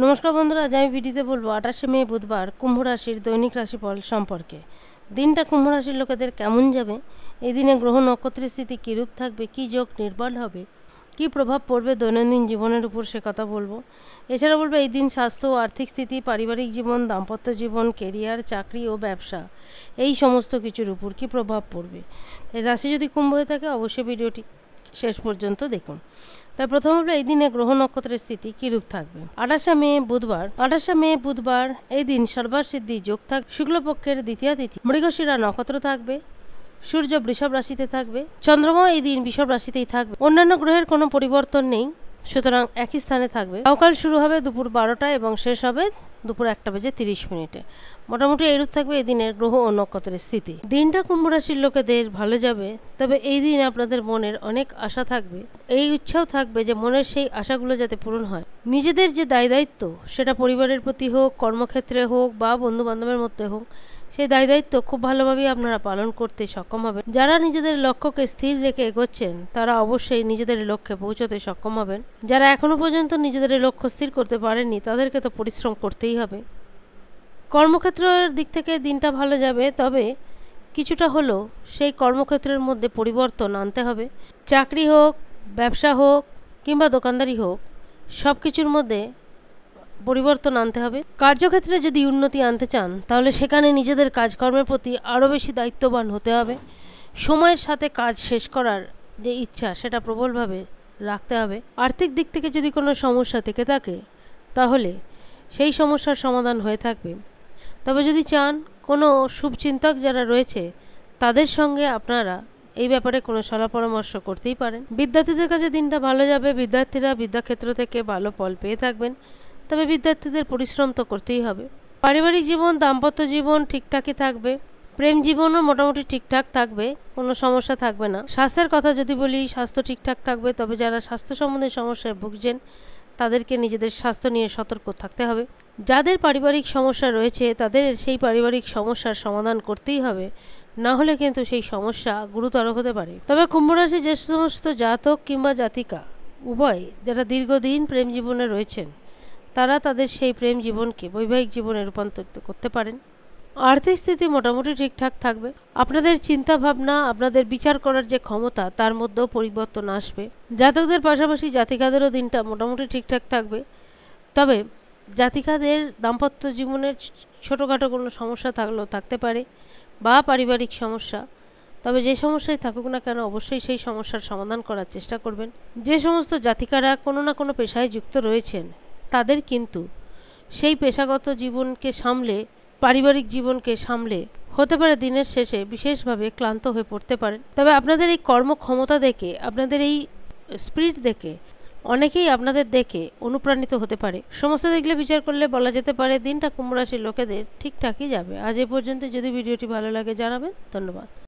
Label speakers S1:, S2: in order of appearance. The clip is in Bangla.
S1: নমস্কার বন্ধুরা, আজ আমি ভিডিওতে বলবো 28শে মে বুধবার কুম্ভ রাশির দৈনিক রাশিফল সম্পর্কে। দিনটা কুম্ভ রাশির লোকেদের কেমন যাবে, এই দিনে গ্রহ নক্ষত্রের স্থিতি কীরূপ থাকবে, কী যোগ নির্বল হবে, কী প্রভাব পড়বে দৈনন্দিন জীবনের উপর, সে কথা বলবো। এছাড়া বলবো এই দিন স্বাস্থ্য ও আর্থিক স্থিতি, পারিবারিক জীবন, দাম্পত্য জীবন, কেরিয়ার, চাকরি ও ব্যবসা, এই সমস্ত কিছুর উপর কী প্রভাব পড়বে। এই রাশি যদি কুম্ভ হয়ে থাকে অবশ্যই ভিডিওটি শেষ পর্যন্ত দেখুন। তাই প্রথম হলো এই দিনে গ্রহ নক্ষত্রের স্থিতি কিরূপ থাকবে। 28শে মে বুধবার এই দিন সর্বাসিদ্ধি যোগ থাকবে। শুক্লপক্ষের দ্বিতীয়া তিথি, মৃগশিরা নক্ষত্র থাকবে। সূর্য বৃষভ রাশিতে থাকবে। চন্দ্রমা এই দিন বৃষভ রাশিতেই থাকবে। অন্যান্য গ্রহের কোনো পরিবর্তন নেই, সুতরাং একই স্থানে থাকবে। সকাল শুরু হবে দুপুর 12টায় এবং শেষ হবে দুপুর 1:30। মোটামুটি এইরূপ থাকবে এই দিনের গ্রহ ও নক্ষত্রের স্থিতি। দিনটা কুম্ভ রাশির লোকেদের ভালো যাবে, তবে এই দিন আপনাদের মনের অনেক আশা থাকবে। এই ইচ্ছাও থাকবে যে মনের সেই আশাগুলো যাতে পূরণ হয়। নিজেদের যে দায়িত্ব, সেটা পরিবারের প্রতি হোক, কর্মক্ষেত্রে হোক বা বন্ধু বান্ধবের মধ্যে হোক, সেই দায়িত্ব খুব ভালোভাবেই আপনারা পালন করতে সক্ষম হবেন। যারা নিজেদের লক্ষ্যকে স্থির রেখে এগোচ্ছেন তারা অবশ্যই নিজেদের লক্ষ্যে পৌঁছতে সক্ষম হবেন। যারা এখনো পর্যন্ত নিজেদের লক্ষ্য স্থির করতে পারেননি তাদেরকে তো পরিশ্রম করতেই হবে। কর্মক্ষেত্রের দিক থেকে দিনটা ভালো যাবে, তবে কিছুটা হলেও সেই কর্মক্ষেত্রের মধ্যে পরিবর্তন আনতে হবে। চাকরি হোক, ব্যবসা হোক কিংবা দোকানদারি হোক, সব কিছুর মধ্যে পরিবর্তন আনতে হবে। কার্যক্ষেত্রে যদি উন্নতি আনতে চান তাহলে সেখানে নিজেদের কাজকর্মের প্রতি আরও বেশি দায়িত্ববান হতে হবে। সময়ের সাথে কাজ শেষ করার যে ইচ্ছা সেটা প্রবলভাবে রাখতে হবে। আর্থিক দিক থেকে যদি কোনো সমস্যা থেকে থাকে তাহলে সেই সমস্যার সমাধান হয়ে থাকবে। তবে যদি চান, কোনো শুভচিন্তক যারা রয়েছে তাদের সঙ্গে আপনারা এই ব্যাপারে কোনো সলা পরামর্শ করতেই পারেন। বিদ্যার্থীদের কাছে দিনটা ভালো যাবে। বিদ্যার্থীরা বিদ্যাক্ষেত্র থেকে ভালো ফল পেয়ে থাকবেন, তবে বিদ্যার্থীদের পরিশ্রম তো করতেই হবে। পারিবারিক জীবন, দাম্পত্য জীবন ঠিকঠাকই থাকবে। প্রেম জীবনও মোটামুটি ঠিকঠাক থাকবে, কোনো সমস্যা থাকবে না। স্বাস্থ্যের কথা যদি বলি, স্বাস্থ্য ঠিকঠাক থাকবে, তবে যারা স্বাস্থ্য সম্বন্ধে সমস্যায় ভুগছেন তাদেরকে নিজেদের স্বাস্থ্য নিয়ে সতর্ক থাকতে হবে। যাদের পারিবারিক সমস্যা রয়েছে তাদের সেই পারিবারিক সমস্যার সমাধান করতেই হবে, না হলে কিন্তু সেই সমস্যা গুরুতর হতে পারে। তবে কুম্ভ রাশি যে সমস্ত জাতক কিংবা জাতিকা উভয় যারা দীর্ঘদিন প্রেম জীবনে রয়েছেন তারা তাদের সেই প্রেম জীবনকে বৈবাহিক জীবনে রূপান্তরিত করতে পারেন। আর্থিক স্থিতি মোটামুটি ঠিকঠাক থাকবে। আপনাদের চিন্তা ভাবনা, আপনাদের বিচার করার যে ক্ষমতা, তার মধ্যেও পরিবর্তন আসবে। জাতকদের পাশাপাশি জাতিকাদেরও দিনটা মোটামুটি ঠিকঠাক থাকবে, তবে জাতিকাদের দাম্পত্য জীবনের ছোটোখাটো কোনো সমস্যা থাকলেও থাকতে পারে বা পারিবারিক সমস্যা, তবে যে সমস্যাই থাকুক না কেন অবশ্যই সেই সমস্যার সমাধান করার চেষ্টা করবেন। যে সমস্ত জাতিকারা কোনো না কোনো পেশায় যুক্ত রয়েছেন তাদের কিন্তু সেই পেশাগত জীবনকে সামলে, পারিবারিক জীবনকে সামলে হতে পারে দিনের শেষে বিশেষভাবে ক্লান্ত হয়ে পড়তে পারেন। তবে আপনাদের এই কর্মক্ষমতা দেখে, আপনাদের এই স্পিরিট দেখে অনেকেই আপনাদের দেখে অনুপ্রাণিত হতে পারে। সমস্ত দেখলে বিচার করলে বলা যেতে পারে দিনটা কুম্ভ রাশির লোকেদের ঠিকঠাকই যাবে। আজ এ পর্যন্ত। যদি ভিডিওটি ভালো লাগে জানাবেন। ধন্যবাদ।